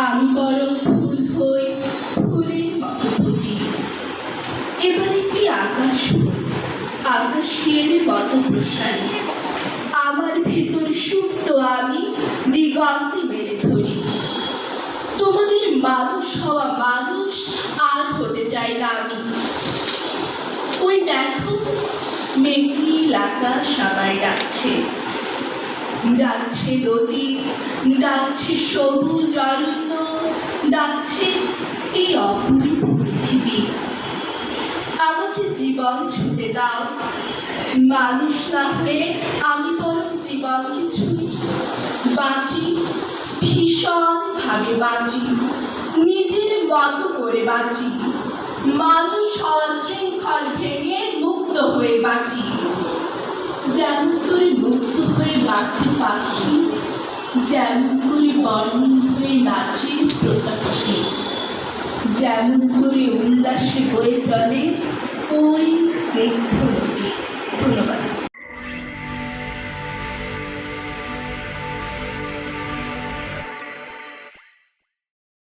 আমি বরং ফুল হই, ফুলের মতো ফুটি। এবার একটি আকাশ হই, আকাশের মতো প্রসারী। আমার ভেতর সুপ্ত আমি দিগন্তে মেলে ধরি। তোমাদের মানুষ হওয়া মানুষ আর হতে চাই না আমি। ওই দেখো, মেঘনীল আকাশ আমায় ডাকছে, ডাকছে নদী, ডাকছে সবুজ অরণ্য, ডাকছে এই অপূর্ব পৃথিবী। আমাকে জীবন ছুঁতে দাও, মানুষ না হয়ে আমি বরং জীবনকে ছুঁই। বাঁচি, ভীষণভাবে বাঁচি, নিজের মতো করে বাঁচি। মানুষ হওয়া শৃঙ্খল ভেঙে মুক্ত হয়ে বাঁচি। যেমন করে মুক্ত হয়ে বাঁচে পাখি, যেমন করে বর্ণিল হয়ে নাচে প্রজাপতি, যেমন করে উল্লাসে বয়ে চলে ওই স্নিগ্ধ নদী। ধন্যবাদ।